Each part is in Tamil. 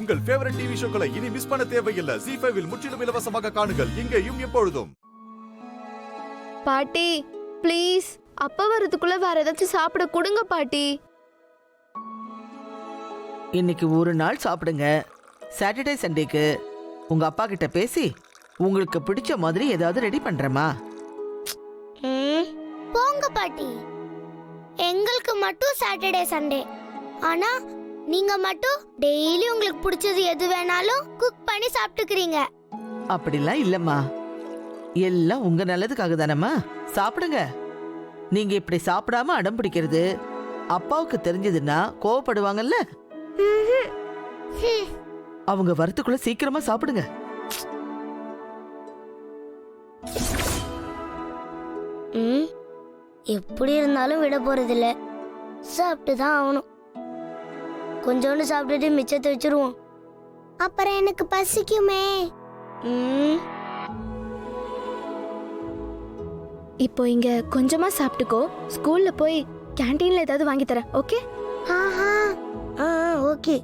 உங்கள் ஃபேவரட் டிவி ஷோக்களை இனி மிஸ் பண்ண தேவையில்லை. ZEE5 இல் முற்றிலும் இலவசமாக காணுங்கள். இங்கேயும் எப்பொழுதும். பாட்டி ப்ளீஸ், அப்பா வரதுக்குள்ள வேற ஏதாச்சும் சாப்பிட கொடுங்க பாட்டி. இன்னைக்கு ஒரு நாள் சாப்பிடுங்க. சாட்டர்டே சண்டேக்கு உங்க அப்பா கிட்ட பேசி உங்களுக்கு பிடிச்ச மாதிரி ஏதாவது ரெடி பண்றேமா? போங்க பாட்டி, எங்களுக்கு மட்டும் சாட்டர்டே சண்டே. ஆனா நீங்க மட்டும் டெய்லி உங்களுக்கு பிடிச்சது எது வேணாலும் குக் பண்ணி சாப்பிட்டுக்கிறீங்க. அப்படிலாம் இல்லம்மா, எல்லாம் உங்க நல்லதுக்காக தானம்மா. சாப்பிடுங்க. நீங்க இப்படி சாப்பிடாம அடம் பிடிக்கிறது அப்பாவுக்கு தெரிஞ்சதுன்னா கோவப்படுவாங்கல்ல. அவங்க வரத்துக்குள்ள சீக்கிரமா சாப்பிடுங்க. எப்படி இருந்தாலும் விட போறதில்ல, சாப்பிட்டுதான் ஆகணும். கொஞ்சோண்டு சாப்பிட்டுட்டு மிச்சத்தை வச்சிருவோம். அப்புறம் எனக்கு பசிக்குமே. இப்போ இங்க கொஞ்சமா சாப்பிட்டுக்கோ. ஸ்கூல்ல போய் கேண்டீன்ல ஏதாவது வாங்கி தரேன். ஓகே? ஓகே.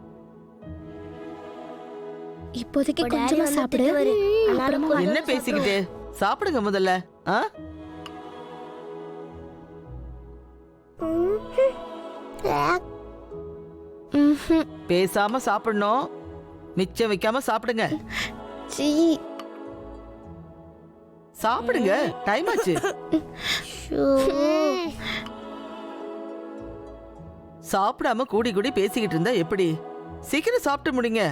இப்போதைக்கு கொஞ்சமா சாப்பிடு. என்ன பேசிக்கிட்டு சாப்பிடுங்க முதல்ல. பேசாம சாப்பிடணும், மிச்சம் வைக்காம சாப்பிடுங்க. சாப்பிடுங்க, டைம் ஆச்சு. சாப்பிடாம கூடி கூடி பேசிக்கிட்டு இருந்தா எப்படி? சீக்கிரம் சாப்பிட்டு முடிங்க.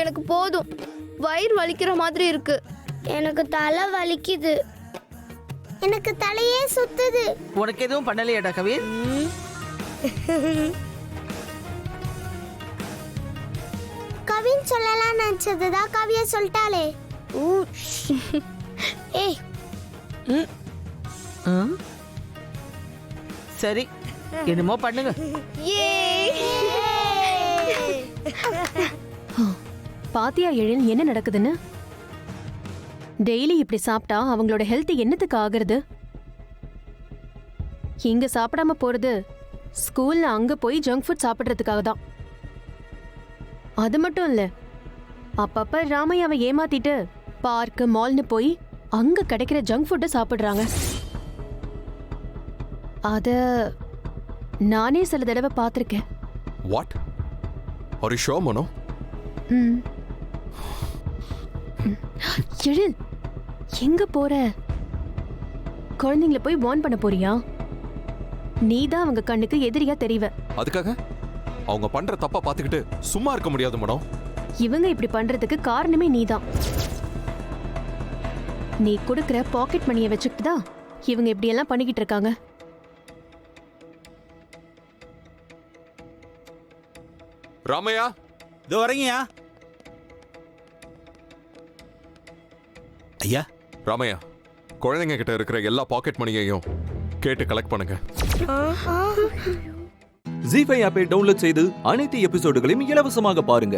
எனக்கு போதும், வயிறு வலிக்கிற மாதிரி இருக்கு. எனக்கு தலை வலிக்குது. எனக்கு தலையே சுத்துது. உனக்கு எதுவும் பண்ணலையாடா கவின்? கவின் சொல்லலாம் நினைச்சதுதான் கவிய சொல்லிட்டாளே. ஏய், சரி, என்னமோ பண்ணுங்க. பாத்தியா எழில், என்ன நடக்குதுன்னு? டெய்லி இப்படி சாப்பிட்டா அவங்களோட ஹெல்த் என்னத்துக்கு ஆகுறது? இங்க சாப்பிடாம போறது ஸ்கூல்ல அங்க போய் ஜங்க் ஃபுட் சாப்பிடுறதுக்காக தான். அது மட்டும் இல்ல, அப்பப்ப ராமையாவை ஏமாத்திட்டு பார்க் மால்னு போய் அங்க கிடைக்கிற ஜங்க் ஃபுட்டை சாப்பிடுறாங்க. அத நானே சில தடவை பார்த்திருக்கேன். வாட் ஆர் யூ ஷூர் மனோ? எழில், எங்க போற? குழந்தைங்கள போய் வார்ன் பண்ண போறியா? நீதான் அவங்க கண்ணுக்கு எதிரியா தெரிவ. அதுக்காக அவங்க பண்ற தப்பா பாத்துக்கிட்டு சும்மா இருக்க முடியாது மனோ. இவங்க இப்படி பண்றதுக்கு காரணமே நீதான். நீ கொடுக்கிற பாக்கெட் மணியை வச்சுக்கிட்டு தான் இவங்க இப்படி எல்லாம் பண்ணிக்கிட்டு இருக்காங்க. ராமையா, இதோ வரீங்கயா. ஐயா. ராமையா, குழந்தைங்க கிட்ட இருக்கிற எல்லா பாக்கெட் மணியையும் கேட்டு கலெக்ட் பண்ணுங்க. ZEE5 ஆப்பை டவுன்லோட் செய்து அனைத்து எபிசோடுகளையும் இலவசமாக பாருங்க.